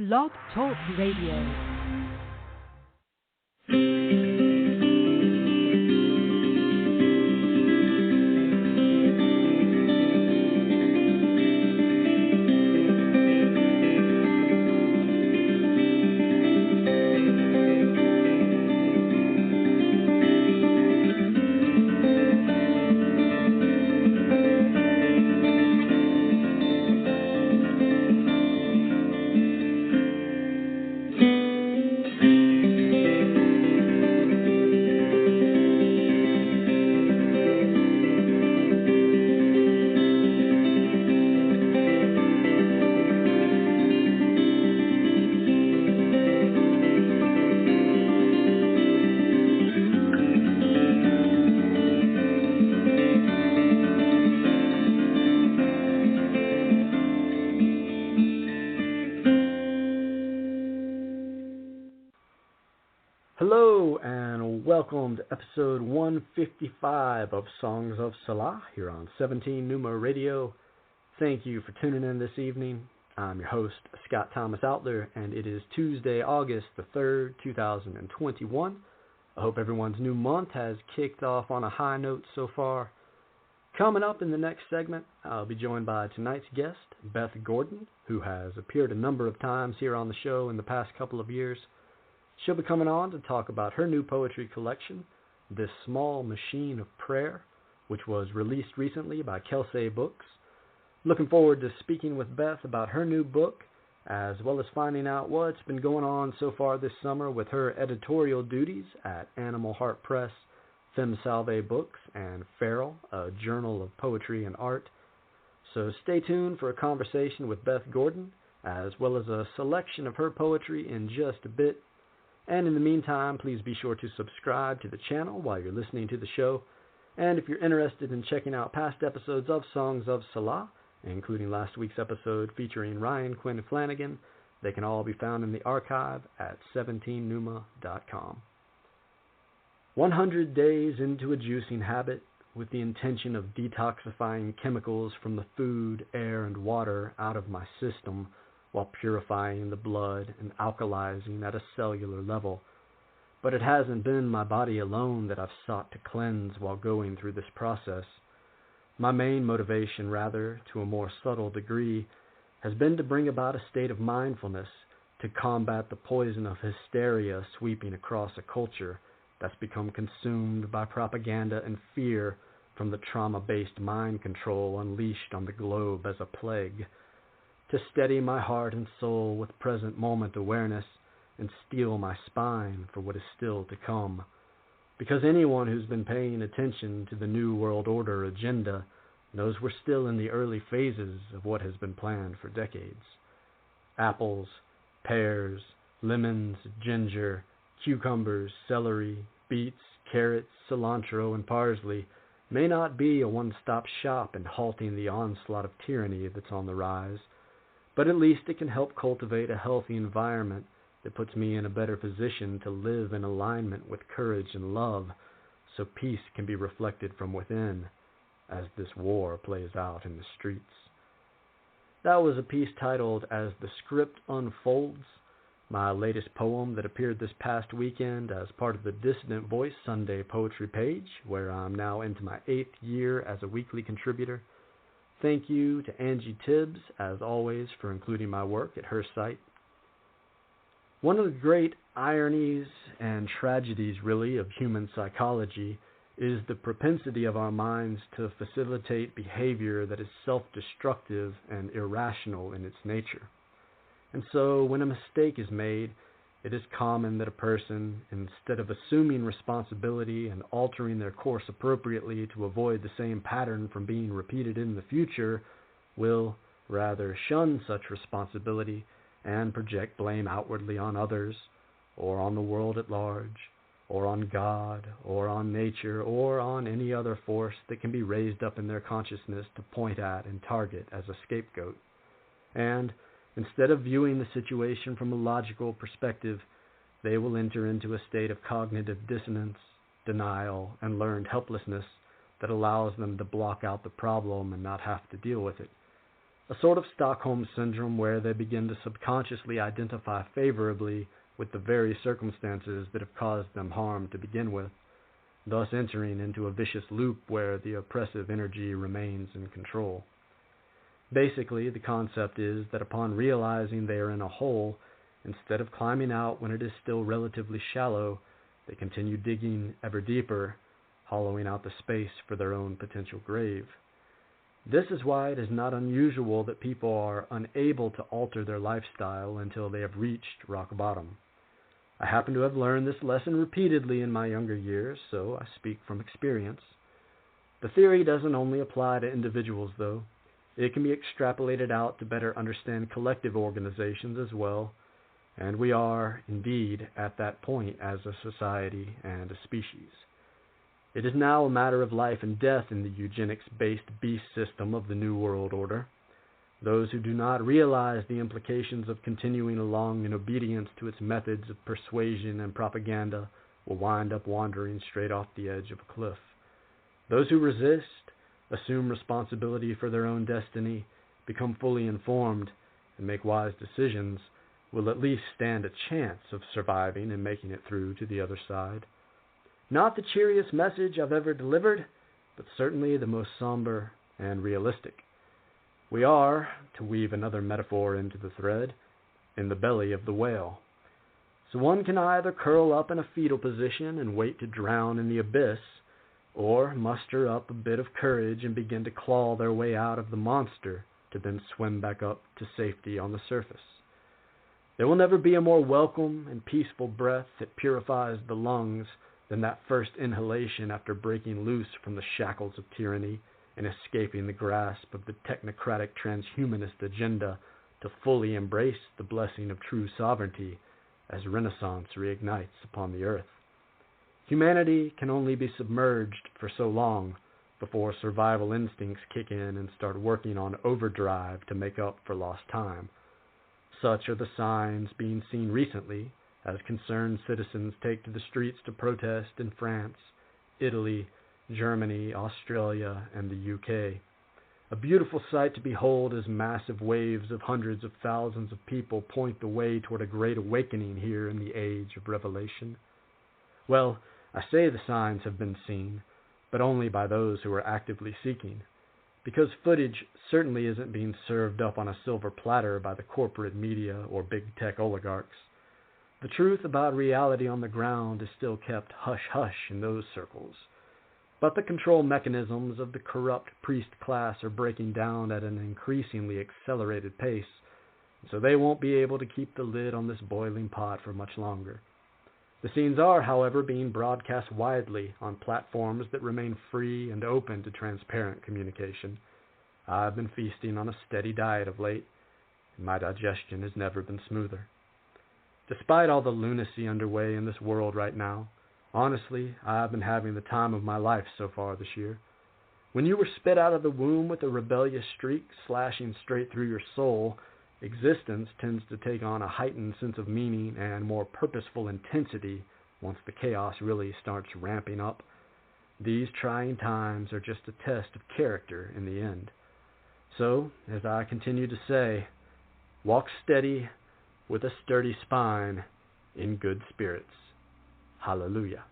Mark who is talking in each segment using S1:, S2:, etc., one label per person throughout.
S1: Blog Talk Radio.
S2: Hello and welcome to episode 155 of Songs of Selah here on 17 Numa Radio. Thank you for tuning in this evening. I'm your host, Scott Thomas Outler, and it is Tuesday, August the 3rd, 2021. I hope everyone's new month has kicked off on a high note so far. Coming up in the next segment, I'll be joined by tonight's guest, Beth Gordon, who has appeared a number of times here on the show in the past couple of years. She'll be coming on to talk about her new poetry collection, This Small Machine of Prayer, which was released recently by Kelsey Books. Looking forward to speaking with Beth about her new book, as well as finding out what's been going on so far this summer with her editorial duties at Animal Heart Press, Femme Salve Books, and Feral, a journal of poetry and art. So stay tuned for a conversation with Beth Gordon, as well as a selection of her poetry in just a bit. And in the meantime, please be sure to subscribe to the channel while you're listening to the show. And if you're interested in checking out past episodes of Songs of Selah, including last week's episode featuring Ryan Quinn Flanagan, they can all be found in the archive at 17numa.com. 100 days into a juicing habit with the intention of detoxifying chemicals from the food, air, and water out of my system, while purifying the blood and alkalizing at a cellular level. But it hasn't been my body alone that I've sought to cleanse while going through this process. My main motivation, rather, to a more subtle degree, has been to bring about a state of mindfulness to combat the poison of hysteria sweeping across a culture that's become consumed by propaganda and fear from the trauma-based mind control unleashed on the globe as a plague. To steady my heart and soul with present moment awareness and steel my spine for what is still to come. Because anyone who's been paying attention to the New World Order agenda knows we're still in the early phases of what has been planned for decades. Apples, pears, lemons, ginger, cucumbers, celery, beets, carrots, cilantro, and parsley may not be a one-stop shop in halting the onslaught of tyranny that's on the rise, but at least it can help cultivate a healthy environment that puts me in a better position to live in alignment with courage and love, so peace can be reflected from within as this war plays out in the streets. That was a piece titled As the Script Unfolds, my latest poem that appeared this past weekend as part of the Dissident Voice Sunday Poetry page, where I'm now into my 8th year as a weekly contributor. Thank you to Angie Tibbs, as always, for including my work at her site. One of the great ironies and tragedies, really, of human psychology is the propensity of our minds to facilitate behavior that is self-destructive and irrational in its nature. And so, when a mistake is made, it is common that a person, instead of assuming responsibility and altering their course appropriately to avoid the same pattern from being repeated in the future, will rather shun such responsibility and project blame outwardly on others, or on the world at large, or on God, or on nature, or on any other force that can be raised up in their consciousness to point at and target as a scapegoat. And instead of viewing the situation from a logical perspective, they will enter into a state of cognitive dissonance, denial, and learned helplessness that allows them to block out the problem and not have to deal with it. a sort of Stockholm syndrome where they begin to subconsciously identify favorably with the very circumstances that have caused them harm to begin with, thus entering into a vicious loop where the oppressive energy remains in control. Basically, the concept is that upon realizing they are in a hole, instead of climbing out when it is still relatively shallow, they continue digging ever deeper, hollowing out the space for their own potential grave. This is why it is not unusual that people are unable to alter their lifestyle until they have reached rock bottom. I happen to have learned this lesson repeatedly in my younger years, so I speak from experience. The theory doesn't only apply to individuals, though. It can be extrapolated out to better understand collective organizations as well, and we are, indeed, at that point as a society and a species. It is now a matter of life and death in the eugenics-based beast system of the New World Order. Those who do not realize the implications of continuing along in obedience to its methods of persuasion and propaganda will wind up wandering straight off the edge of a cliff. Those who resist, assume responsibility for their own destiny, become fully informed, and make wise decisions will at least stand a chance of surviving and making it through to the other side. Not the cheeriest message I've ever delivered, but certainly the most somber and realistic. We are, to weave another metaphor into the thread, in the belly of the whale. So one can either curl up in a fetal position and wait to drown in the abyss, or muster up a bit of courage and begin to claw their way out of the monster to then swim back up to safety on the surface. There will never be a more welcome and peaceful breath that purifies the lungs than that first inhalation after breaking loose from the shackles of tyranny and escaping the grasp of the technocratic transhumanist agenda to fully embrace the blessing of true sovereignty as Renaissance reignites upon the earth. Humanity can only be submerged for so long before survival instincts kick in and start working on overdrive to make up for lost time. Such are the signs being seen recently as concerned citizens take to the streets to protest in France, Italy, Germany, Australia, and the UK. A beautiful sight to behold as massive waves of hundreds of thousands of people point the way toward a great awakening here in the age of revelation. Well, I say the signs have been seen, but only by those who are actively seeking, because footage certainly isn't being served up on a silver platter by the corporate media or big tech oligarchs. The truth about reality on the ground is still kept hush-hush in those circles. But the control mechanisms of the corrupt priest class are breaking down at an increasingly accelerated pace, so they won't be able to keep the lid on this boiling pot for much longer. The scenes are, however, being broadcast widely on platforms that remain free and open to transparent communication. I've been feasting on a steady diet of late, and my digestion has never been smoother. Despite all the lunacy underway in this world right now, honestly, I've been having the time of my life so far this year. When you were spit out of the womb with a rebellious streak slashing straight through your soul, existence tends to take on a heightened sense of meaning and more purposeful intensity once the chaos really starts ramping up. These trying times are just a test of character in the end. So, as I continue to say, walk steady with a sturdy spine in good spirits. Hallelujah.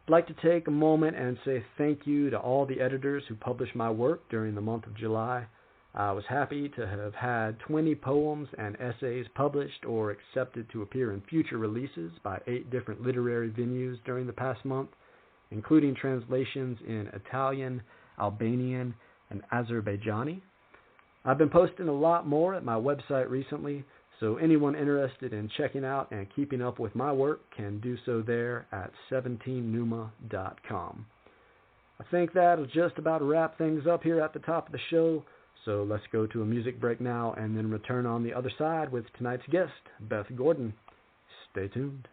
S2: I'd like to take a moment and say thank you to all the editors who published my work during the month of July. I was happy to have had 20 poems and essays published or accepted to appear in future releases by 8 different literary venues during the past month, including translations in Italian, Albanian, and Azerbaijani. I've been posting a lot more at my website recently, so anyone interested in checking out and keeping up with my work can do so there at 17numa.com. I think that'll just about wrap things up here at the top of the show. So let's go to a music break now and then return on the other side with tonight's guest, Beth Gordon. Stay tuned.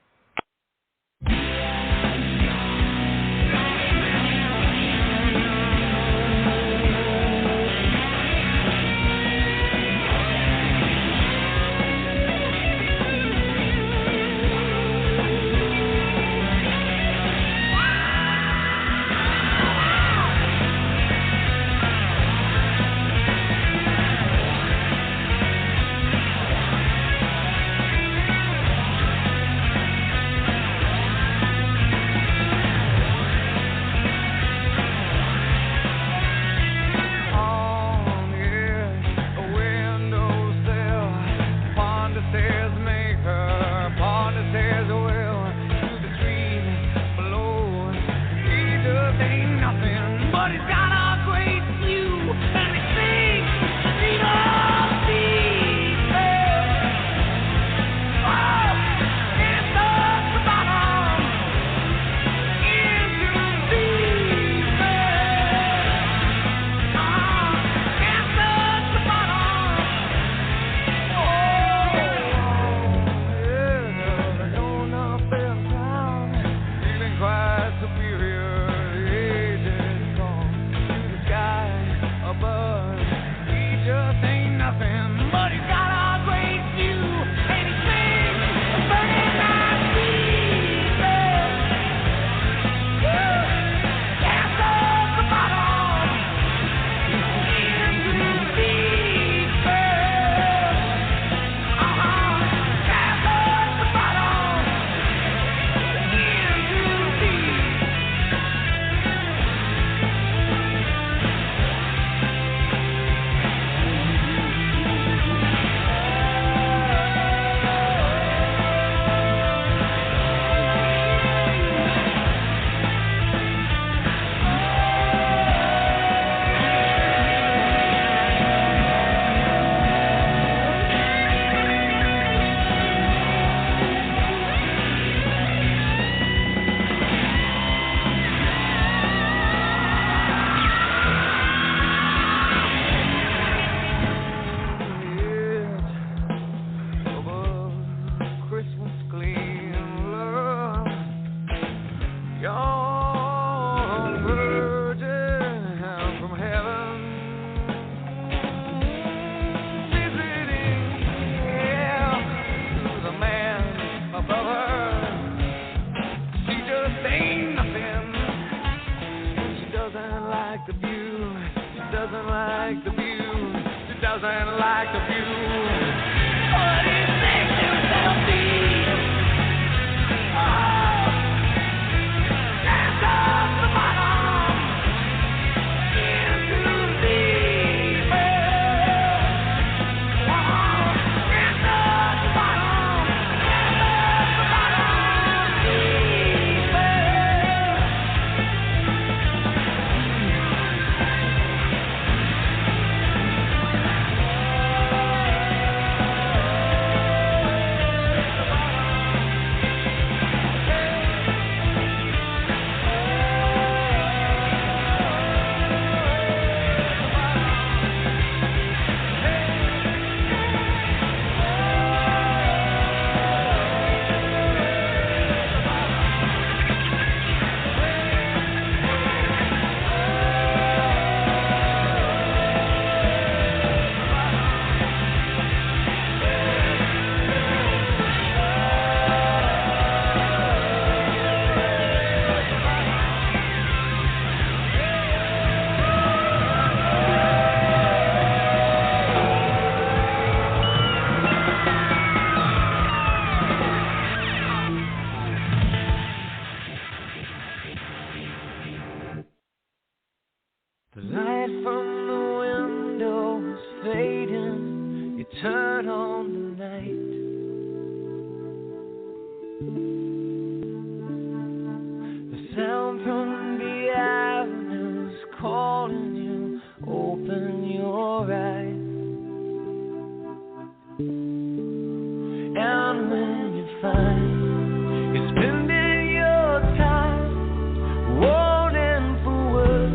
S1: mind when you find you're spending your time wanting for words,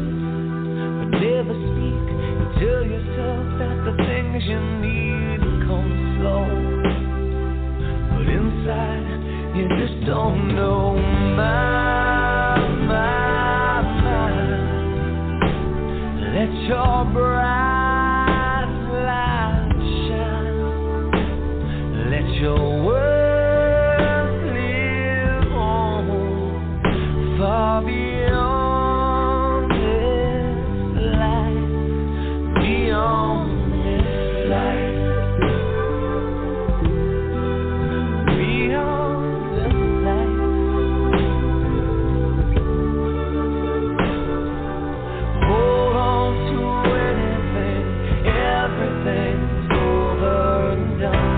S1: but never speak. You tell yourself that the things you need come slow, but inside you just don't know. Let your bright light shine. Let your world live on, far beyond this life, beyond this life, beyond this life. Hold on to anything, everything's over and done.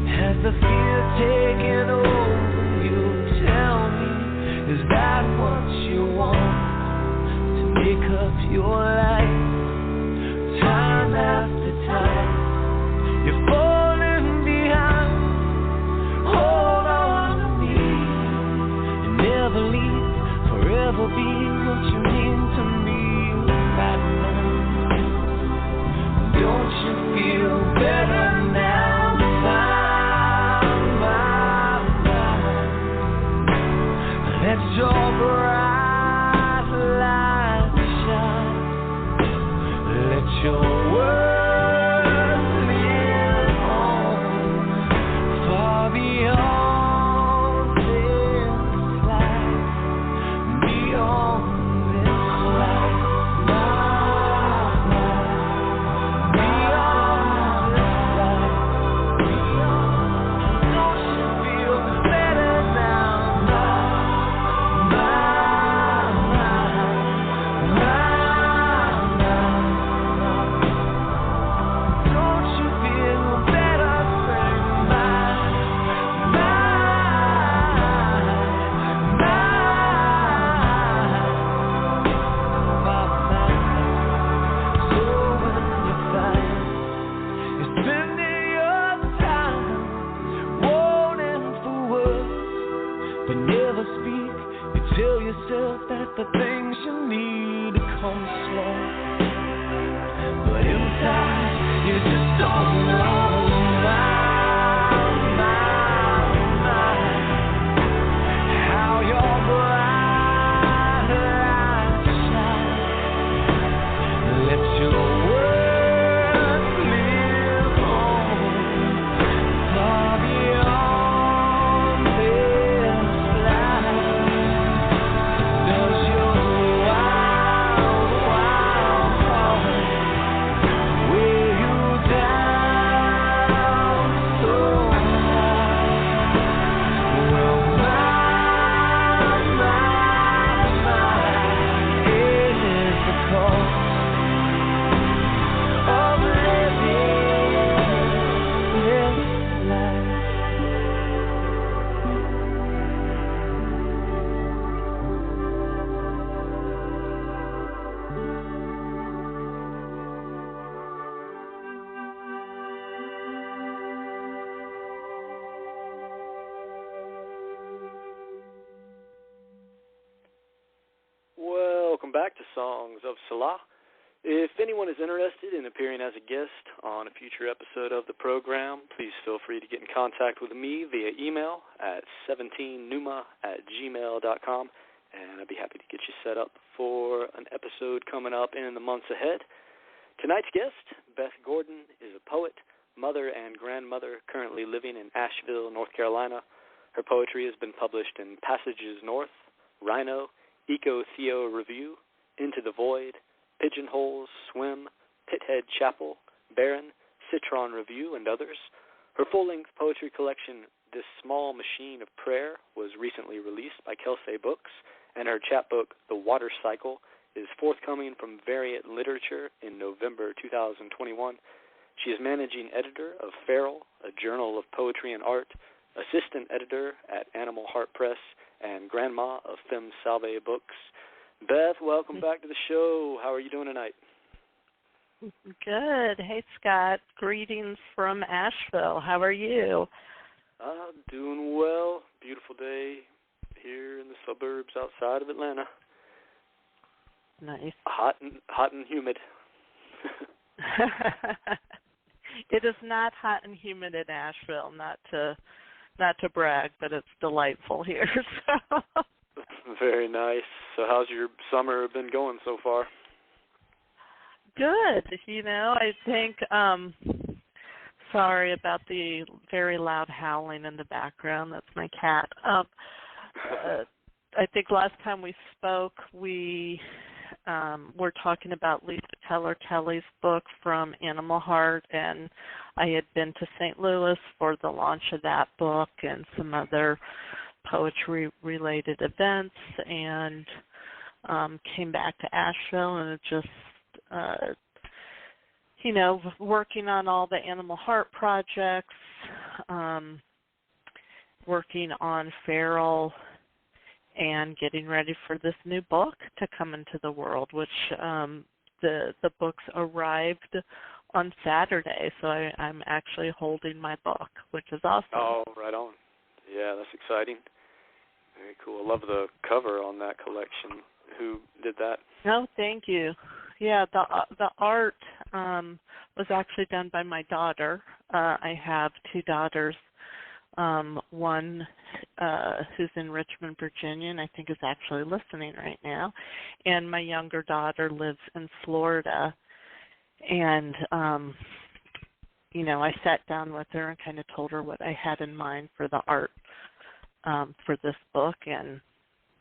S1: Has the fear taken over you? Tell me, is that what you want to make up your life? Time after time, you're falling behind. Hold on to me and never leave. Forever be what you mean to me right now. Don't you feel better now? Let your bright light shine. Let your world live on, far beyond this life, beyond this life, beyond this life, beyond. Don't you feel better now? The things you need come slow, but inside you just don't know. How your bright light shine. Let your world live on, far beyond this life. Does your wild, wild heart weigh you down so high? Well, mine is the cost of living this life.
S2: Welcome back to Songs of Selah. If anyone is interested in appearing as a guest on a future episode of the program, please feel free to get in contact with me via email at 17numa@gmail.com, and I'd be happy to get you set up for an episode coming up in the months ahead. Tonight's guest, Beth Gordon, is a poet, mother, and grandmother currently living in Asheville, North Carolina. Her poetry has been published in Passages North, Rhino, Eco Theo Review, Into the Void, Pigeonholes, Swim, Pithead Chapel, Barren, Citron Review, and others. Her full-length poetry collection, This Small Machine of Prayer, was recently released by Kelsey Books, and her chapbook, The Water Cycle, is forthcoming from Variant Literature in November 2021. She is managing editor of Feral, a journal of poetry and art, assistant editor at Animal Heart Press, and grandma of Femme Salve Books. Beth, welcome back to the show. How are you doing tonight?
S3: Good. Hey, Scott. Greetings from Asheville. How are you?
S4: Doing well. Beautiful day here in the suburbs outside of Atlanta.
S3: Nice.
S4: Hot and humid.
S3: It is not hot and humid in Asheville. Not to brag, but it's delightful here. So.
S4: Very nice. So how's your summer been going so far?
S3: Good. I think, sorry about the very loud howling in the background. That's my cat. I think last time we spoke, we were talking about Lisa Keller Kelly's book From Animal Heart, and I had been to St. Louis for the launch of that book and some other poetry-related events, and came back to Asheville, and it just working on all the Animal Heart projects, working on Feral, and getting ready for this new book to come into the world, which the books arrived on Saturday, so I'm actually holding my book, which is awesome.
S4: Oh, right on. Yeah, that's exciting. Very cool. I love the cover on that collection. Who did that?
S3: Oh, thank you. Yeah, the art was actually done by my daughter. I have two daughters. One who's in Richmond, Virginia, and I think is actually listening right now. And my younger daughter lives in Florida. And, I sat down with her and kind of told her what I had in mind for the art for this book, and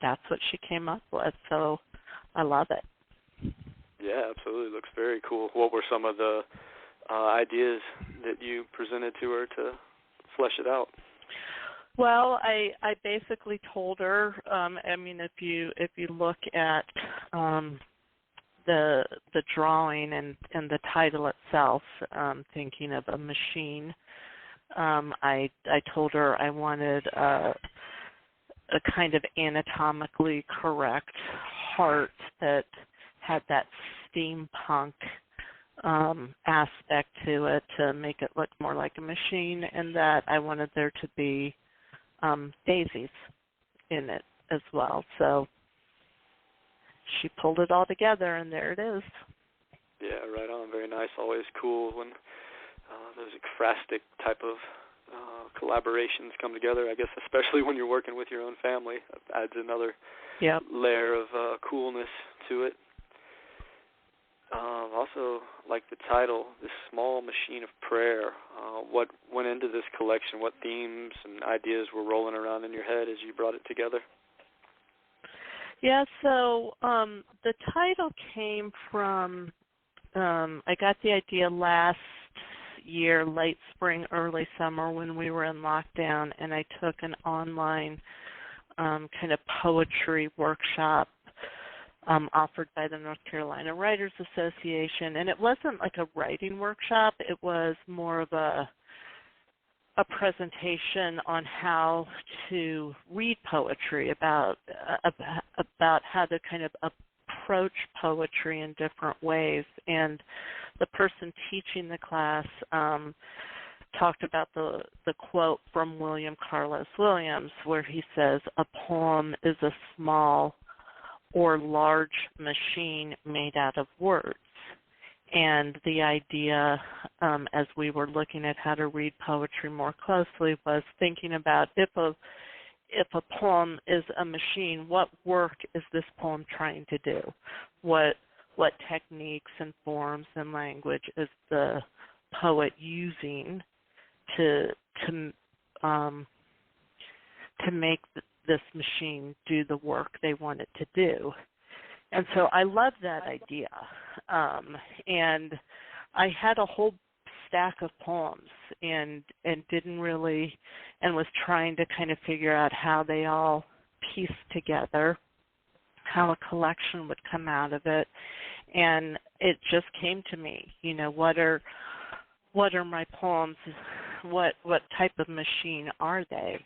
S3: that's what she came up with. So I love it.
S4: Yeah, absolutely. Looks very cool. What were some of the ideas that you presented to her to flesh it out?
S3: Well, I basically told her. If you look at the drawing and the title itself, thinking of a machine, I told her I wanted a kind of anatomically correct heart that had that steampunk aspect to it to make it look more like a machine, and that I wanted there to be daisies in it as well. So she pulled it all together, and there it is.
S4: Yeah, right on. Very nice. Always cool when those ekphrastic type of collaborations come together, I guess, especially when you're working with your own family. It adds another layer of coolness to it. Also, like the title, This Small Machine of Prayer. What went into this collection? What themes and ideas were rolling around in your head as you brought it together?
S3: Yeah, so the title came from, I got the idea last year, late spring, early summer, when we were in lockdown, and I took an online kind of poetry workshop offered by the North Carolina Writers Association, and it wasn't like a writing workshop. It was more of a presentation on how to read poetry, about how to kind of approach poetry in different ways. And the person teaching the class talked about the quote from William Carlos Williams, where he says, "A poem is a small or large machine made out of words." And the idea, as we were looking at how to read poetry more closely, was thinking about if a poem is a machine, what work is this poem trying to do? What techniques and forms and language is the poet using to make this machine do the work they want it to do? And so I love that idea. And I had a whole stack of poems and didn't really, and was trying to kind of figure out how they all pieced together, how a collection would come out of it. And it just came to me, what are my poems? What type of machine are they?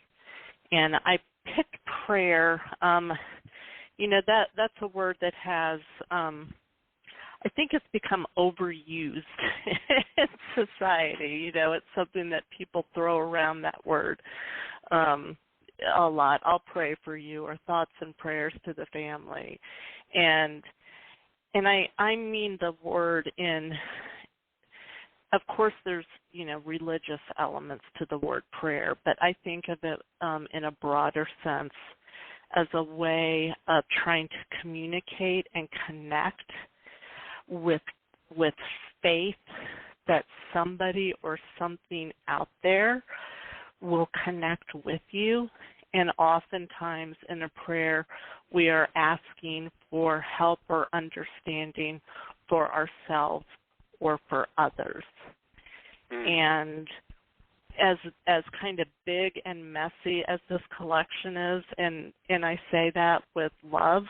S3: And I picked prayer. That's a word that has I think it's become overused in society. It's something that people throw around, that word, a lot. I'll pray for you, or thoughts and prayers to the family. And I mean the word in, of course there's, religious elements to the word prayer, but I think of it in a broader sense as a way of trying to communicate and connect with faith that somebody or something out there will connect with you. And oftentimes in a prayer, we are asking for help or understanding for ourselves or for others. And as kind of big and messy as this collection is, and I say that with love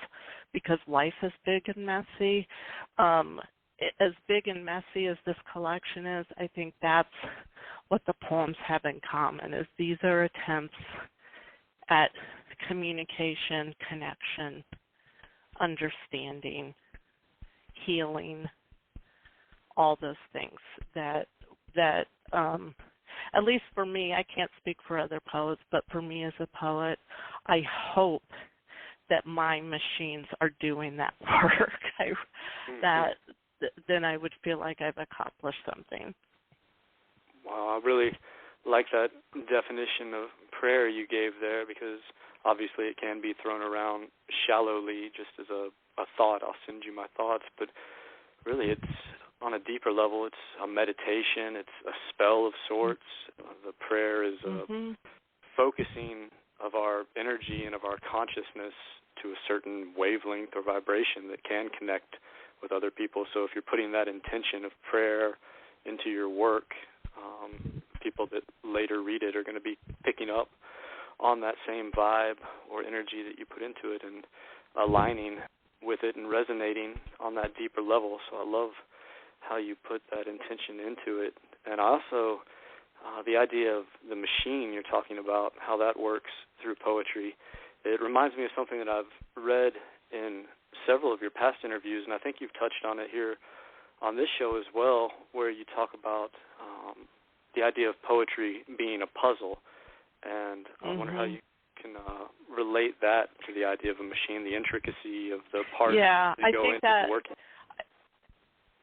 S3: because life is big and messy, as big and messy as this collection is, I think that's what the poems have in common, is these are attempts at communication, connection, understanding, healing, all those things that at least for me, I can't speak for other poets, but for me as a poet, I hope that my machines are doing that work. Then I would feel like I've accomplished something.
S4: Wow, I really like that definition of prayer you gave there, because obviously it can be thrown around shallowly just as a thought. I'll send you my thoughts, but really it's on a deeper level. It's a meditation. It's a spell of sorts. The prayer is a focusing of our energy and of our consciousness to a certain wavelength or vibration that can connect with other people. So if you're putting that intention of prayer into your work, people that later read it are going to be picking up on that same vibe or energy that you put into it and aligning with it and resonating on that deeper level. So I love how you put that intention into it. And also the idea of the machine you're talking about, how that works through poetry, it reminds me of something that I've read in several of your past interviews, and I think you've touched on it here on this show as well, where you talk about the idea of poetry being a puzzle. And I wonder how you can relate that to the idea of a machine, the intricacy of the parts that go into working.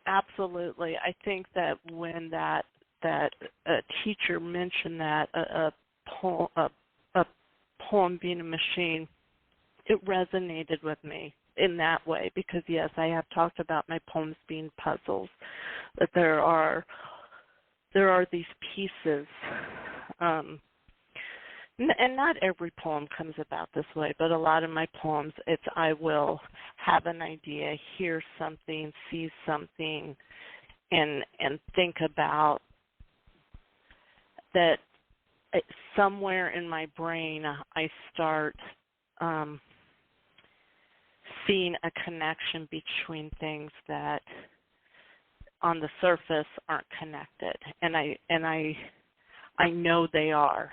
S3: Absolutely. I think that when that teacher mentioned that a poem being a machine, it resonated with me in that way, because yes, I have talked about my poems being puzzles, that there are these pieces, and not every poem comes about this way, but a lot of my poems, it's I will have an idea, hear something, see something, and think about that. Somewhere in my brain, I start seeing a connection between things that on the surface aren't connected, and I know they are.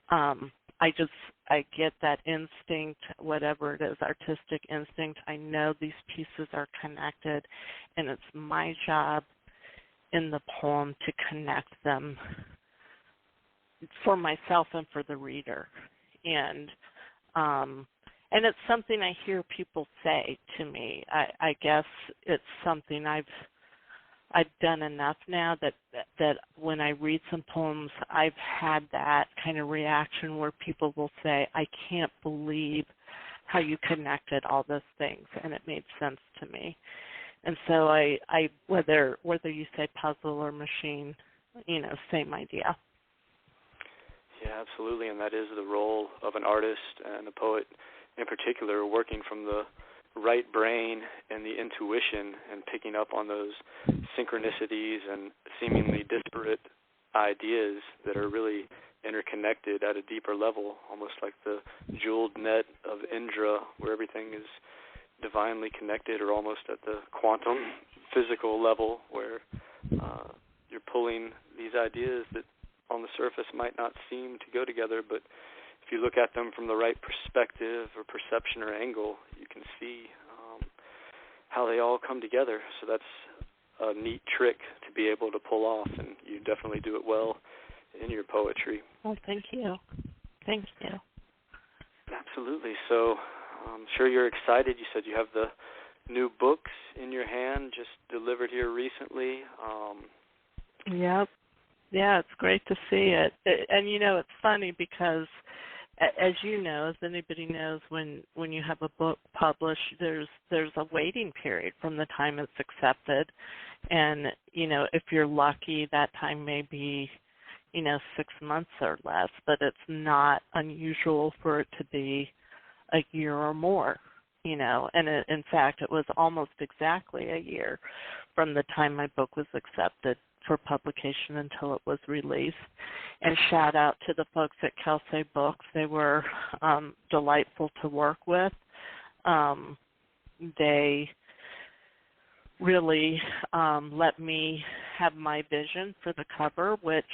S3: I get that instinct, whatever it is, artistic instinct. I know these pieces are connected, and it's my job in the poem to connect them for myself and for the reader. And it's something I hear people say to me. I guess it's something I've done enough now that when I read some poems, I've had that kind of reaction where people will say, I can't believe how you connected all those things, and it made sense to me. And so I whether you say puzzle or machine, same idea.
S4: Yeah, absolutely, and that is the role of an artist and a poet in particular, working from the right brain and the intuition and picking up on those synchronicities and seemingly disparate ideas that are really interconnected at a deeper level, almost like the jeweled net of Indra, where everything is divinely connected, or almost at the quantum physical level, where you're pulling these ideas that on the surface might not seem to go together, but if you look at them from the right perspective or perception or angle, you can see how they all come together. So that's a neat trick to be able to pull off, and you definitely do it well in your poetry.
S3: Oh, thank you. Thank you.
S4: Absolutely. So I'm sure you're excited. You said you have the new books in your hand, just delivered here recently.
S3: Yep. Yeah, it's great to see it. And, it's funny because, as you know, as anybody knows, when you have a book published, there's a waiting period from the time it's accepted. And, if you're lucky, that time may be, 6 months or less, but it's not unusual for it to be a year or more, And in fact, it was almost exactly a year from the time my book was accepted for publication until it was released. And shout out to the folks at Kelsey Books. They were delightful to work with. They really let me have my vision for the cover, which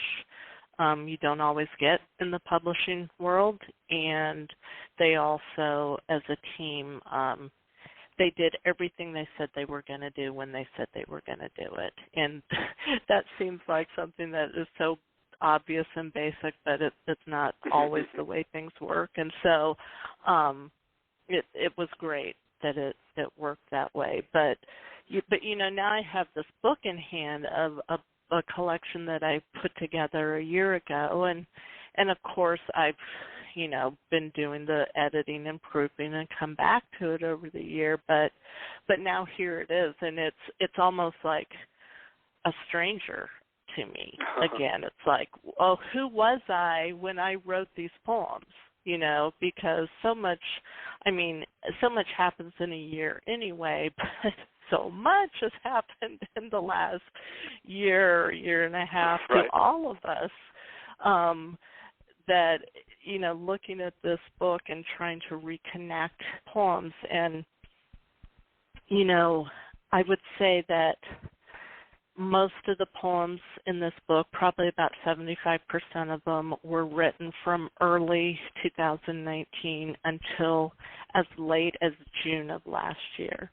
S3: you don't always get in the publishing world. And they also, as a team, they did everything they said they were going to do when they said they were going to do it. And that seems like something that is so obvious and basic, but it's not always the way things work. And so it was great that it worked that way. But now I have this book in hand of a collection that I put together a year ago, and of course I've been doing the editing and proofing and come back to it over the year, but now here it is, and it's almost like a stranger to me. Again, it's like, oh, who was I when I wrote these poems? Because so much happens in a year anyway, but so much has happened in the last year and a half to all of us, that, looking at this book and trying to reconnect poems. And, I would say that most of the poems in this book, probably about 75% of them, were written from early 2019 until as late as June of last year.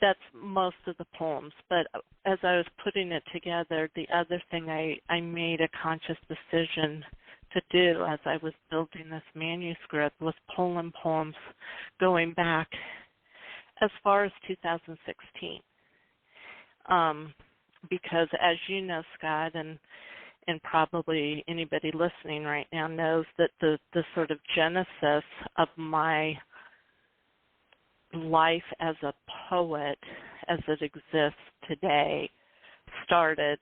S3: That's most of the poems. But as I was putting it together, the other thing I made a conscious decision to do as I was building this manuscript was pull in poems going back as far as 2016. Because as you know, Scott, and probably anybody listening right now knows that the sort of genesis of my life as a poet, as it exists today, started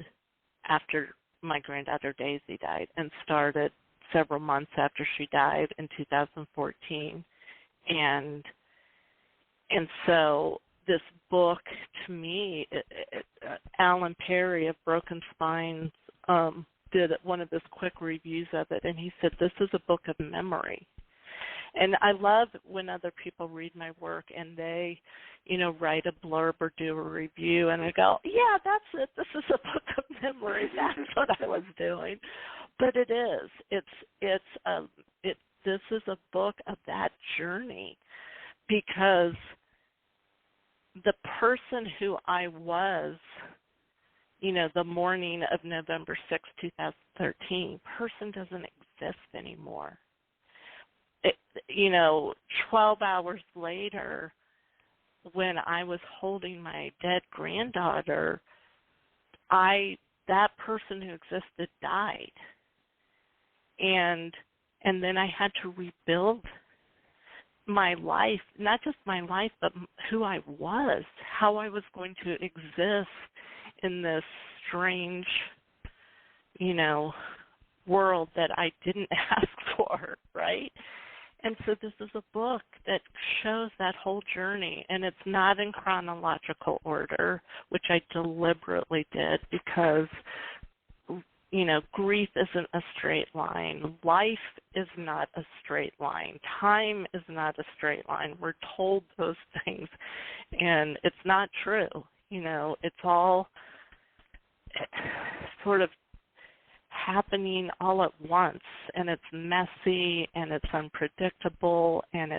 S3: after my granddaughter Daisy died, and started several months after she died in 2014. And so this book, to me, Alan Perry of Broken Spines did one of his quick reviews of it, and he said, this is a book of memory. And I love when other people read my work and they, write a blurb or do a review, and I go, yeah, that's it. This is a book of memory. That's what I was doing. But it is. This is a book of that journey, because the person who I was, the morning of November 6, 2013, person doesn't exist anymore. 12 hours later, when I was holding my dead granddaughter, that person who existed died. And then I had to rebuild my life, not just my life, but who I was, how I was going to exist in this strange, world that I didn't ask for, right? And so this is a book that shows that whole journey, and it's not in chronological order, which I deliberately did because, grief isn't a straight line. Life is not a straight line. Time is not a straight line. We're told those things, and it's not true. It's all sort of happening all at once, and it's messy and it's unpredictable and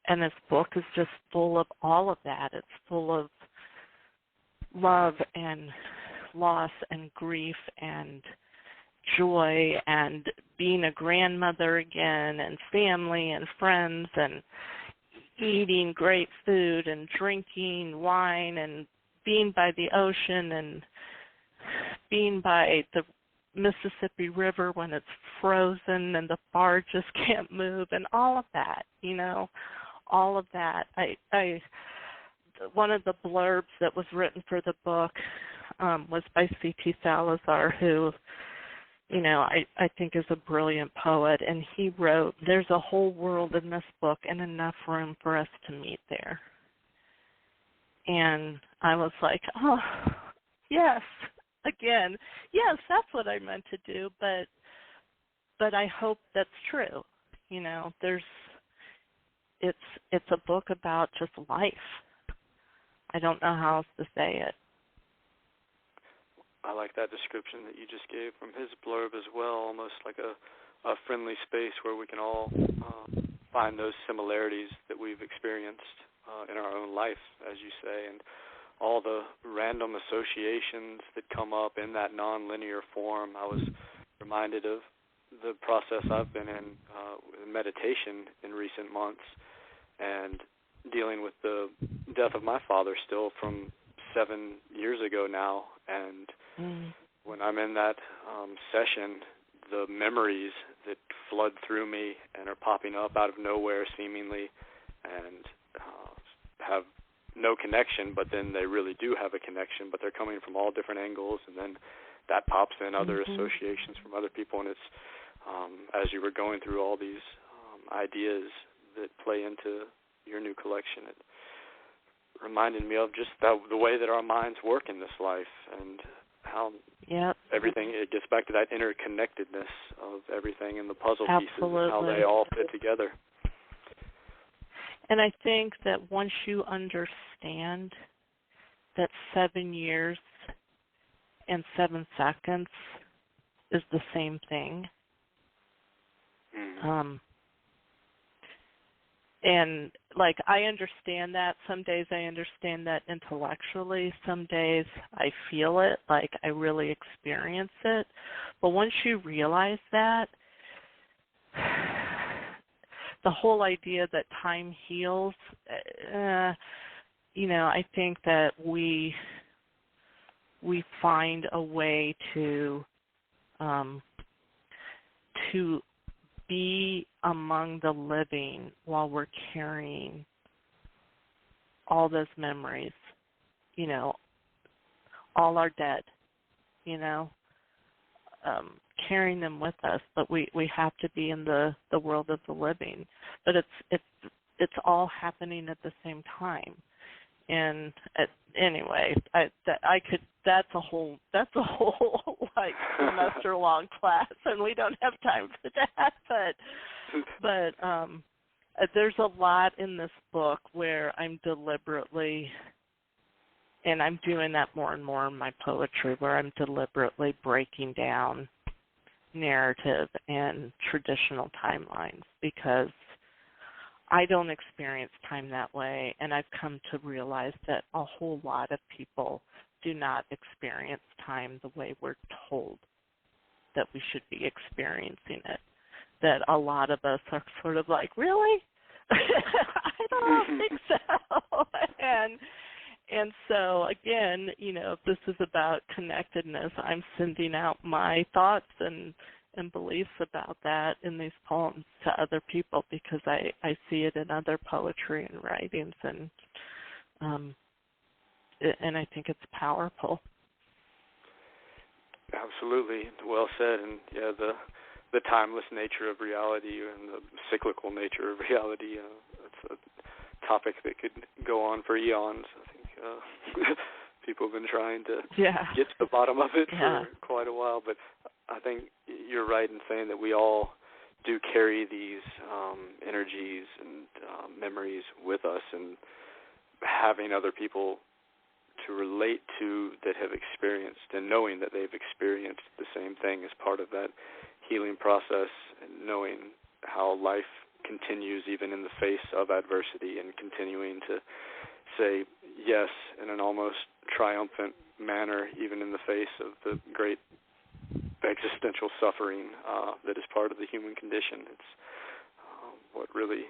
S3: And this book is just full of all of that. It's full of love and loss and grief and joy and being a grandmother again and family and friends and eating great food and drinking wine and being by the ocean and being by the Mississippi River when it's frozen and the barges can't move and all of that, all of that. I one of the blurbs that was written for the book was by C.T. Salazar, who, I think is a brilliant poet, and he wrote, "There's a whole world in this book and enough room for us to meet there." And I was like, oh, yes, again, yes, that's what I meant to do, but I hope that's true. It's a book about just life. I don't know how else to say it.
S4: I like that description that you just gave from his blurb as well, almost like a friendly space where we can all find those similarities that we've experienced in our own life, as you say, and all the random associations that come up in that nonlinear form. I was reminded of the process I've been in meditation in recent months and dealing with the death of my father still from 7 years ago now. And when I'm in that session, the memories that flood through me and are popping up out of nowhere seemingly and have no connection, but then they really do have a connection, but they're coming from all different angles, and then that pops in other associations from other people, and it's as you were going through all these ideas that play into your new collection, it reminded me of just the way that our minds work in this life and how everything, it gets back to that interconnectedness of everything and the puzzle pieces and how they all fit together.
S3: And I think that once you understand that 7 years and 7 seconds is the same thing, and like I understand that. Some days I understand that intellectually. Some days I feel it, like I really experience it. But once you realize that, the whole idea that time heals, I think that we find a way to be among the living while we're carrying all those memories, all are dead, carrying them with us, but we have to be in the world of the living. But it's all happening at the same time. And anyway, that's a whole like semester long class, and we don't have time for that. But there's a lot in this book where I'm deliberately, and I'm doing that more and more in my poetry, where I'm deliberately breaking down narrative and traditional timelines, because I don't experience time that way, and I've come to realize that a whole lot of people do not experience time the way we're told that we should be experiencing it. That a lot of us are sort of like, really? I don't think so. And so, again, if this is about connectedness, I'm sending out my thoughts and beliefs about that in these poems to other people, because I see it in other poetry and writings, and I think it's powerful.
S4: Absolutely, well said. And yeah, the timeless nature of reality and the cyclical nature of reality, that's a topic that could go on for eons. I think people have been trying to get to the bottom of it for quite a while, but I think you're right in saying that we all do carry these energies and memories with us, and having other people to relate to that have experienced, and knowing that they've experienced the same thing as part of that healing process, and knowing how life continues even in the face of adversity, and continuing to say yes in an almost triumphant manner, even in the face of the great existential suffering that is part of the human condition. It's what really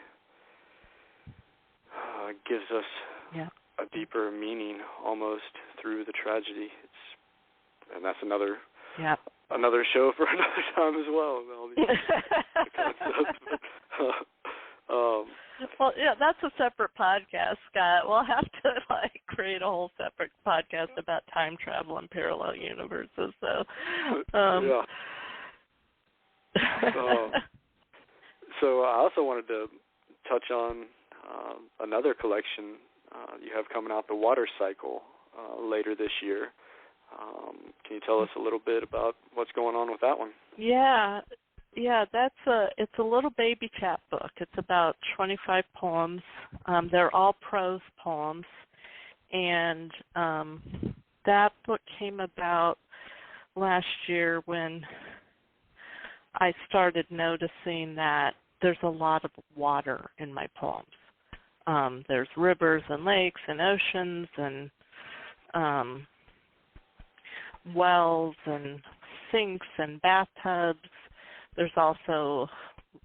S4: gives us a deeper meaning almost through the tragedy. And that's another show for another time as well. All these concepts.
S3: Well, yeah, that's a separate podcast, Scott. We'll have to create a whole separate podcast about time travel and parallel universes. So,
S4: So I also wanted to touch on another collection you have coming out, the Water Cycle, later this year. Can you tell us a little bit about what's going on with that one?
S3: Yeah, it's a little baby chapbook. It's about 25 poems. They're all prose poems, and that book came about last year when I started noticing that there's a lot of water in my poems. There's rivers and lakes and oceans and wells and sinks and bathtubs. There's also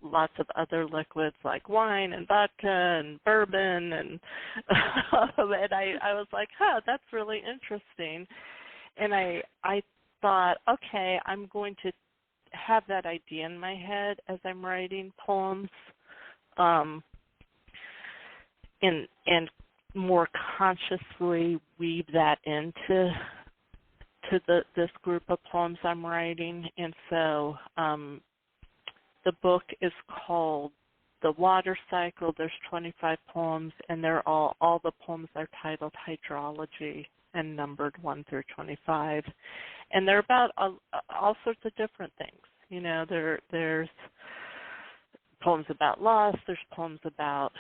S3: lots of other liquids like wine and vodka and bourbon, and I was like, that's really interesting. And I thought, okay, I'm going to have that idea in my head as I'm writing poems, and more consciously weave that into this group of poems I'm writing. And so the book is called The Water Cycle. There's 25 poems, and they're all the poems are titled Hydrology and numbered 1 through 25. And they're about all sorts of different things. You know, there's poems about loss, there's poems about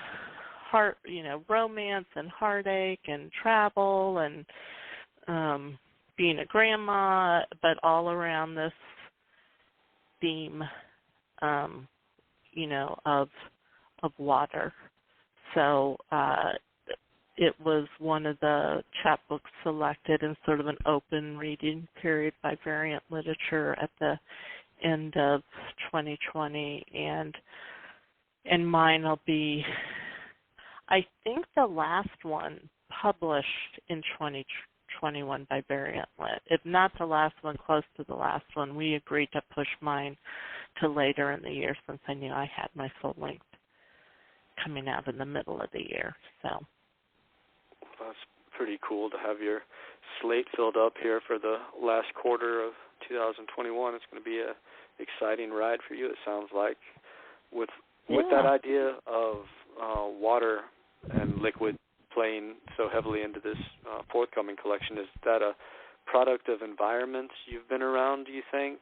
S3: romance and heartache and travel and being a grandma, but all around this theme, of water. So it was one of the chapbooks selected in sort of an open reading period by Variant Literature at the end of 2020, and mine will be, I think the last one published in 2021 by Variant Lit. If not the last one, close to the last one. We agreed to push mine to later in the year since I knew I had my full length coming out in the middle of the year. So
S4: that's pretty cool to have your slate filled up here for the last quarter of 2021. It's going to be a exciting ride for you, it sounds like. With that idea of water and liquid playing so heavily into this forthcoming collection, is that a product of environments you've been around, do you think?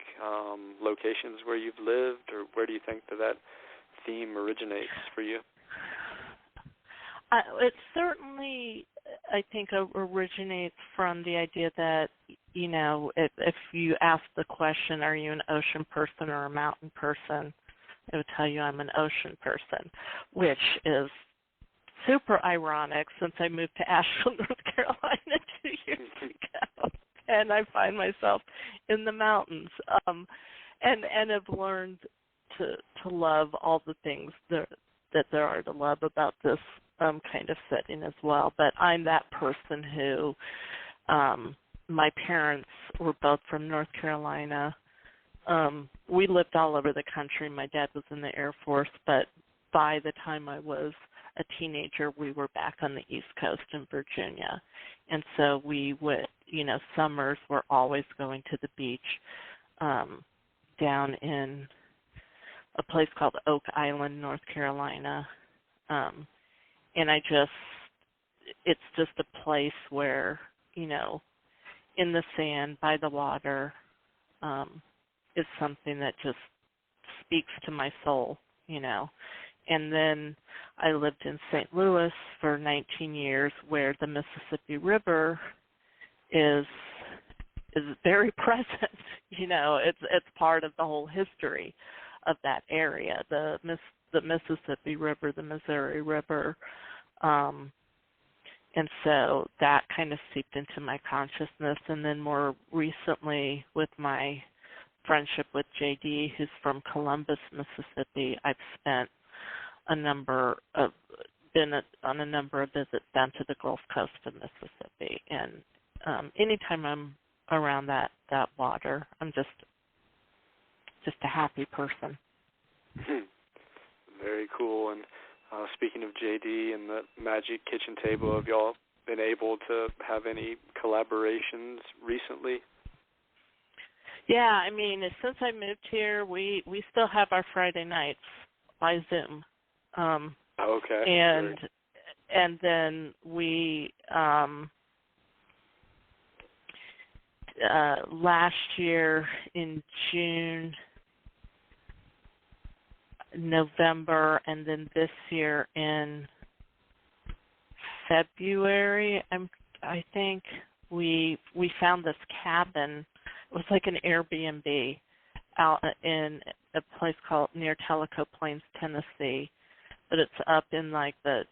S4: Locations where you've lived, or where do you think that theme originates for you?
S3: It certainly, I think, originates from the idea that, if you ask the question, are you an ocean person or a mountain person, it would tell you I'm an ocean person, which is super ironic since I moved to Asheville, North Carolina 2 years ago, and I find myself in the mountains, and have learned to love all the things that there are to love about this kind of setting as well. But I'm that person who, my parents were both from North Carolina. We lived all over the country. My dad was in the Air Force, but by the time I was a teenager, we were back on the East Coast in Virginia. And so we would, summers were always going to the beach down in a place called Oak Island, North Carolina. And it's just a place where, in the sand, by the water, is something that just speaks to my soul, And then I lived in St. Louis for 19 years, where the Mississippi River is very present. It's part of the whole history of that area. The the Mississippi River, the Missouri River. And so that kind of seeped into my consciousness. And then more recently, with my friendship with JD, who's from Columbus, Mississippi, I've spent been on a number of visits down to the Gulf Coast of Mississippi. And anytime I'm around that water, I'm just a happy person.
S4: Very cool. And speaking of JD and the Magic Kitchen Table, have y'all been able to have any collaborations recently?
S3: Yeah, I mean, since I moved here, we still have our Friday nights by Zoom.
S4: Okay.
S3: And then we last year in June, November, and then this year in February, I think we found this cabin. It was like an Airbnb out in a place called near Tellico Plains, Tennessee, but it's up in like the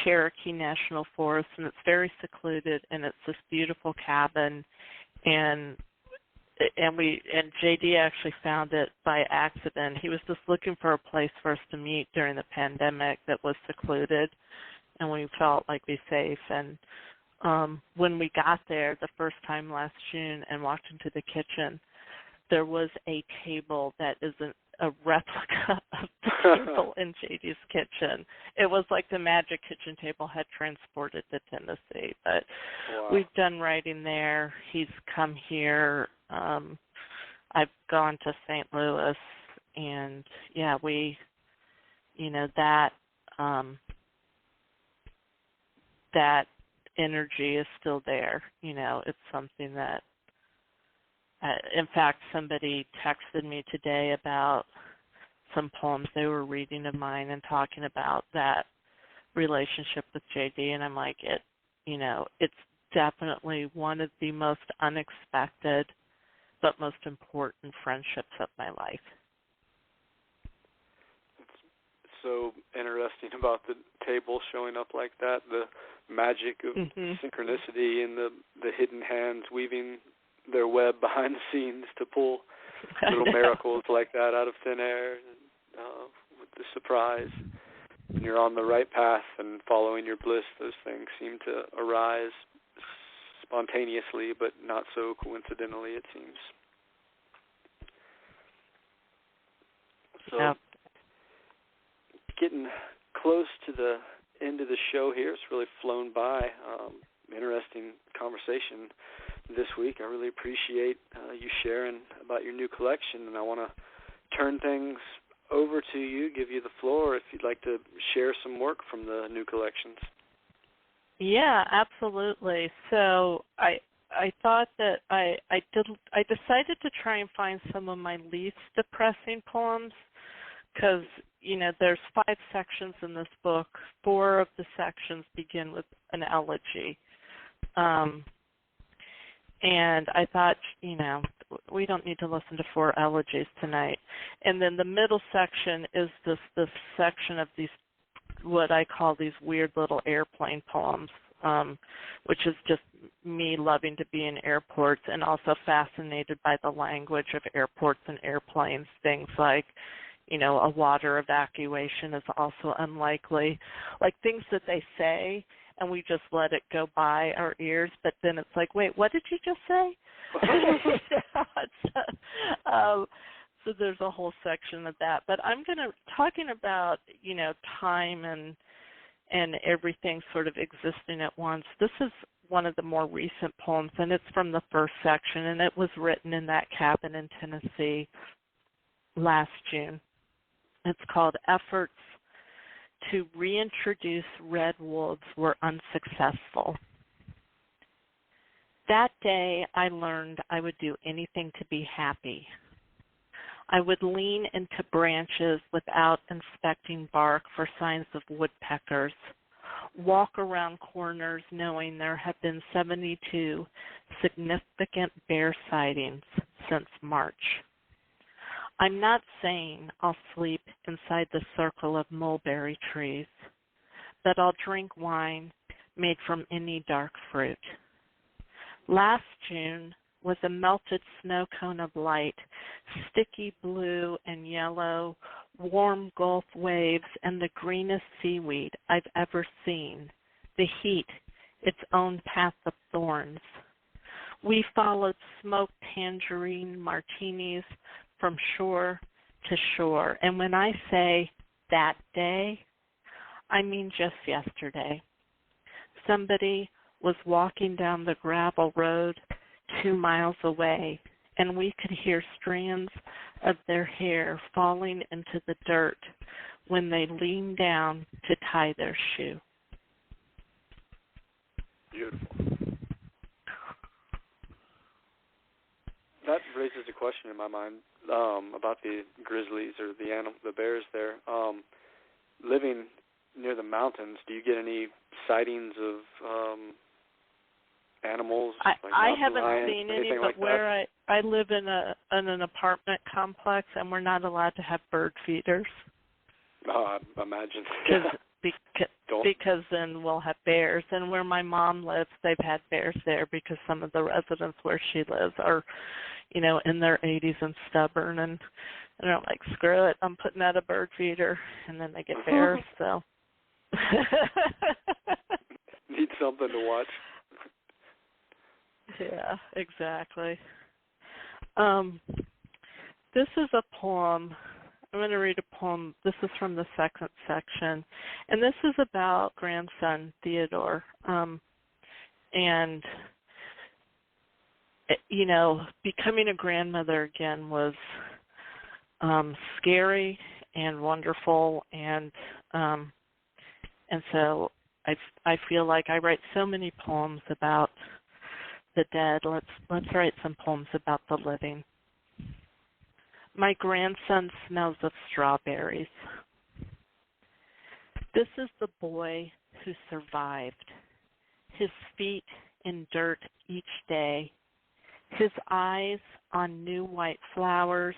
S3: Cherokee National Forest, and it's very secluded, and it's this beautiful cabin, and JD actually found it by accident. He was just looking for a place for us to meet during the pandemic that was secluded, and we felt like we were safe. And when we got there the first time last June and walked into the kitchen, there was a table that isn't a replica of the table in JD's kitchen. It was like the Magic Kitchen Table had transported to Tennessee. But
S4: wow.
S3: We've done writing there. He's come here. I've gone to St. Louis, and yeah, that energy is still there. It's something that, in fact, somebody texted me today about some poems they were reading of mine and talking about that relationship with JD, and I'm like, it's definitely one of the most unexpected but most important friendships of my life.
S4: It's so interesting about the table showing up like that, the magic of synchronicity and the hidden hands weaving their web behind the scenes to pull little miracles like that out of thin air with the surprise. When you're on the right path and following your bliss, those things seem to arise spontaneously, but not so coincidentally, it seems. So,
S3: yep.
S4: Getting close to the end of the show here. It's really flown by. Interesting conversation this week. I really appreciate you sharing about your new collection, and I want to turn things over to you, give you the floor if you'd like to share some work from the new collections.
S3: Yeah, absolutely. So I thought that I decided to try and find some of my least depressing poems, because there's 5 sections in this book. 4 of the sections begin with an elegy. And I thought, we don't need to listen to 4 elegies tonight. And then the middle section is this section of these, what I call these weird little airplane poems, which is just me loving to be in airports and also fascinated by the language of airports and airplanes. Things like, a water evacuation is also unlikely. Like things that they say, and we just let it go by our ears, but then it's like, wait, what did you just say? So there's a whole section of that. But I'm talking about, time and everything sort of existing at once. This is one of the more recent poems, and it's from the first section, and it was written in that cabin in Tennessee last June. It's called Efforts to Reintroduce Red Wolves Were Unsuccessful. That day I learned I would do anything to be happy. I would lean into branches without inspecting bark for signs of woodpeckers, walk around corners knowing there have been 72 significant bear sightings since March. I'm not saying I'll sleep inside the circle of mulberry trees, but I'll drink wine made from any dark fruit. Last June was a melted snow cone of light, sticky blue and yellow, warm Gulf waves, and the greenest seaweed I've ever seen. The heat, its own path of thorns. We followed smoked tangerine martinis from shore to shore. And when I say that day, I mean just yesterday. Somebody was walking down the gravel road 2 miles away, and we could hear strands of their hair falling into the dirt when they leaned down to tie their shoe.
S4: Beautiful. That raises a question in my mind about the grizzlies or the bears there. Living near the mountains, do you get any sightings of animals?
S3: I haven't seen any, but
S4: like
S3: where I live in an apartment complex, and we're not allowed to have bird feeders.
S4: I imagine.
S3: Because then we'll have bears. And where my mom lives, they've had bears there because some of the residents where she lives are, in their 80s and stubborn. And they're like, screw it, I'm putting out a bird feeder. And then they get bears, so.
S4: Need something to watch.
S3: Yeah, exactly. This is a poem. I'm going to read a poem. This is from the second section. And this is about grandson Theodore. And, becoming a grandmother again was scary and wonderful. And so I feel like I write so many poems about the dead. Let's write some poems about the living. My grandson smells of strawberries. This is the boy who survived. His feet in dirt each day, his eyes on new white flowers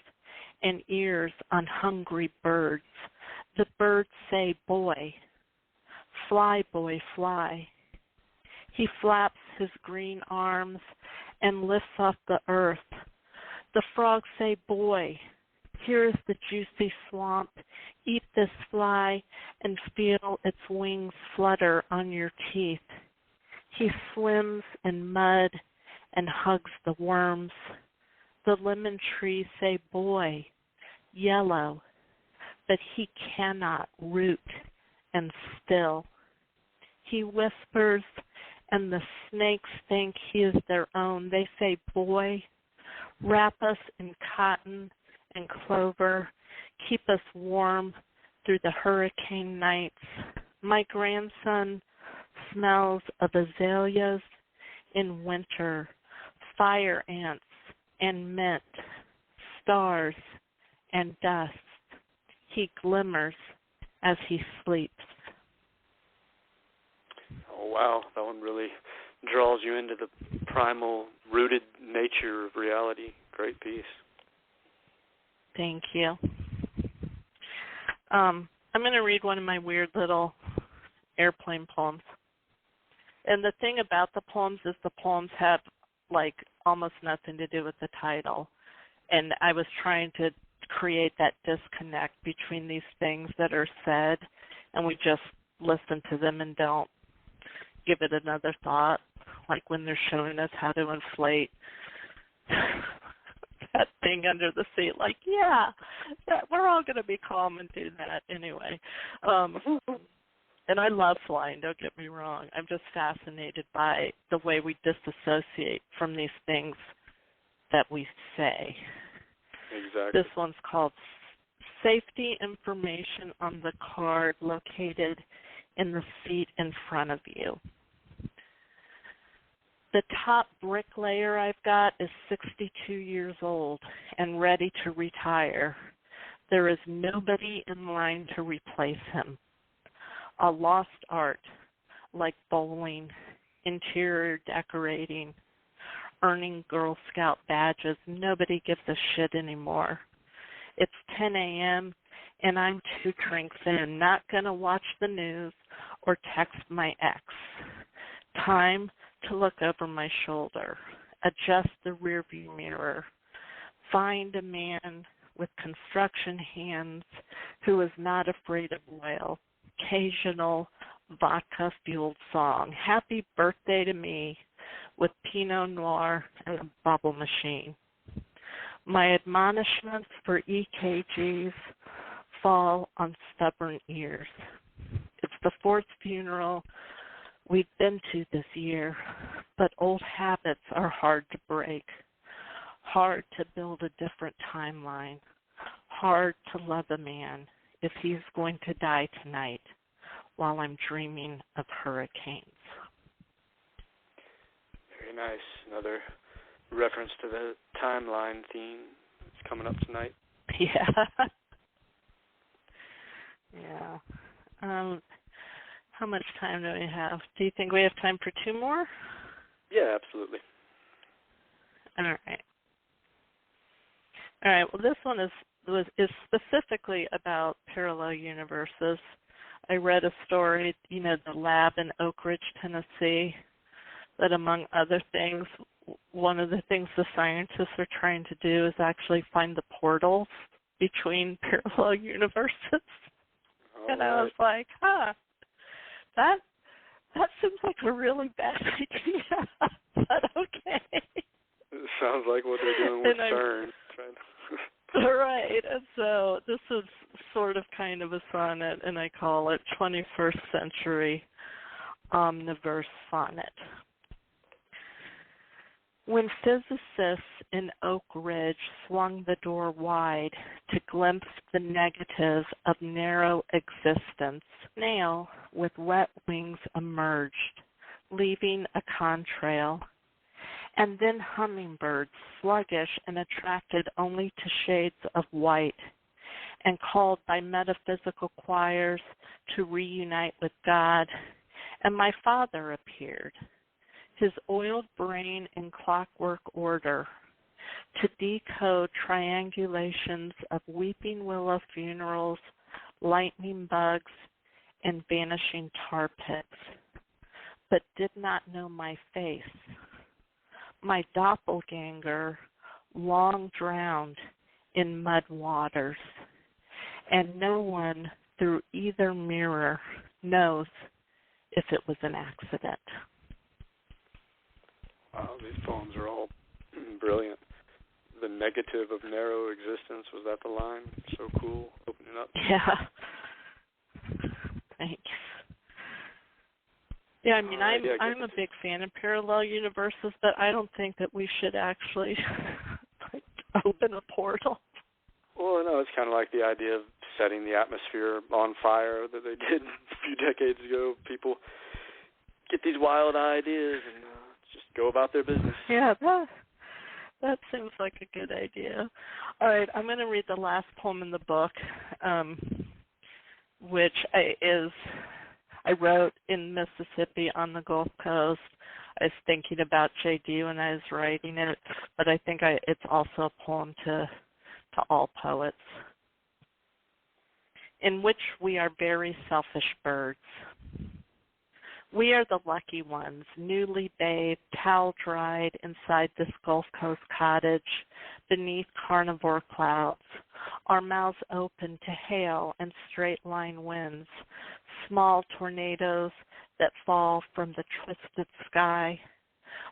S3: and ears on hungry birds. The birds say, boy, fly, boy, fly. He flaps his green arms and lifts off the earth. The frogs say, boy, here is the juicy swamp. Eat this fly and feel its wings flutter on your teeth. He swims in mud and hugs the worms. The lemon trees say, boy, yellow, but he cannot root and still. He whispers, and the snakes think he is their own. They say, boy, wrap us in cotton and clover, keep us warm through the hurricane nights. My grandson smells of azaleas in winter, fire ants and mint, stars and dust. He glimmers as he sleeps.
S4: Oh, wow. That one really draws you into the primal, rooted nature of reality. Great piece.
S3: Thank you. I'm going to read one of my weird little airplane poems. And the thing about the poems is the poems have, almost nothing to do with the title. And I was trying to create that disconnect between these things that are said, and we just listen to them and don't give it another thought, like when they're showing us how to inflate that thing under the seat, we're all going to be calm and do that anyway. And I love flying, don't get me wrong. I'm just fascinated by the way we disassociate from these things that we say.
S4: Exactly.
S3: This one's called Safety Information on the Card Located in the Seat in Front of You. The top bricklayer I've got is 62 years old and ready to retire. There is nobody in line to replace him. A lost art, like bowling, interior decorating, earning Girl Scout badges. Nobody gives a shit anymore. It's 10 a.m., and I'm 2 drinks in, not going to watch the news or text my ex. Time to look over my shoulder, adjust the rearview mirror, find a man with construction hands who is not afraid of oil. Occasional vodka-fueled song, Happy Birthday to Me, with Pinot Noir and a bubble machine. My admonishments for EKGs fall on stubborn ears. It's the 4th funeral we've been to this year, but old habits are hard to break, hard to build a different timeline, hard to love a man if he's going to die tonight while I'm dreaming of hurricanes.
S4: Very nice. Another reference to the timeline theme that's coming up tonight.
S3: Yeah. Yeah. How much time do we have? Do you think we have time for 2 more?
S4: Yeah, absolutely.
S3: All right. All right. Well, this one is specifically about parallel universes. I read a story, the lab in Oak Ridge, Tennessee, that among other things, one of the things the scientists are trying to do is actually find the portals between parallel universes. And I was like, that seems like a really bad idea, but okay.
S4: It sounds like what they're doing with CERN.
S3: Right, and so this is sort of kind of a sonnet, and I call it 21st Century Omniverse Sonnet. When physicists in Oak Ridge swung the door wide to glimpse the negative of narrow existence, snail with wet wings emerged, leaving a contrail, and then hummingbirds, sluggish and attracted only to shades of white, and called by metaphysical choirs to reunite with God, and my father appeared, his oiled brain in clockwork order, to decode triangulations of weeping willow funerals, lightning bugs, and vanishing tar pits, but did not know my face. My doppelganger, long drowned in mud waters, and no one through either mirror knows if it was an accident.
S4: Wow, these poems are all brilliant. The negative of narrow existence, was that the line? So cool, opening up.
S3: Yeah. Thanks. Yeah, I mean, I'm a big fan of parallel universes, but I don't think that we should actually open a portal.
S4: Well, no, it's kind of like the idea of setting the atmosphere on fire that they did a few decades ago. People get these wild ideas and just go about their business.
S3: Yeah, that seems like a good idea. All right, I'm going to read the last poem in the book, which I wrote in Mississippi on the Gulf Coast. I was thinking about J.D. when I was writing it, but I think it's also a poem to all poets, in which we are very selfish birds. We are the lucky ones, newly bathed, towel-dried inside this Gulf Coast cottage beneath carnivore clouds, our mouths open to hail and straight-line winds, small tornadoes that fall from the twisted sky.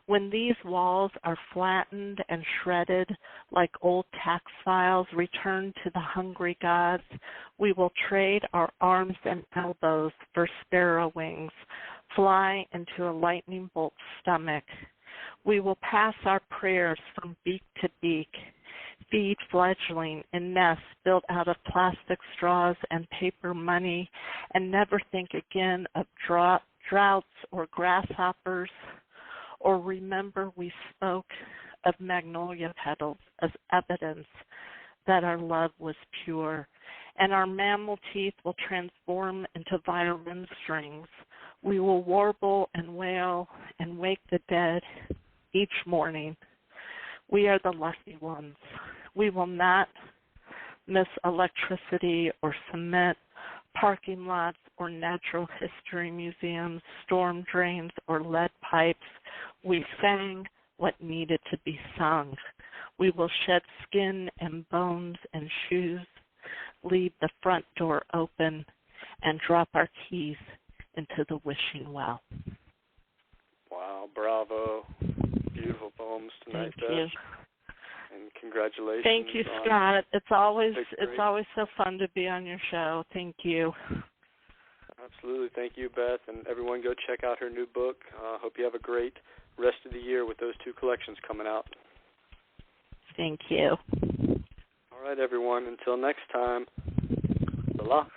S3: When these walls are flattened and shredded like old tax files returned to the hungry gods, we will trade our arms and elbows for sparrow wings, fly into a lightning bolt's stomach. We will pass our prayers from beak to beak, feed fledgling in nests built out of plastic straws and paper money, and never think again of droughts or grasshoppers, or remember we spoke of magnolia petals as evidence that our love was pure, and our mammal teeth will transform into violin strings. We will warble and wail and wake the dead each morning. We are the lucky ones. We will not miss electricity or cement, parking lots or natural history museums, storm drains or lead pipes. We sang what needed to be sung. We will shed skin and bones and shoes, leave the front door open, and drop our keys into the wishing well.
S4: Wow, bravo. Beautiful poems tonight,
S3: Thank
S4: Beth.
S3: you.
S4: And congratulations.
S3: Thank you, Scott. It's always so fun to be on your show. Thank you.
S4: Absolutely. Thank you, Beth. And everyone go check out her new book. Hope you have a great rest of the year with those 2 collections coming out.
S3: Thank you.
S4: All right, everyone. Until next time, Selah.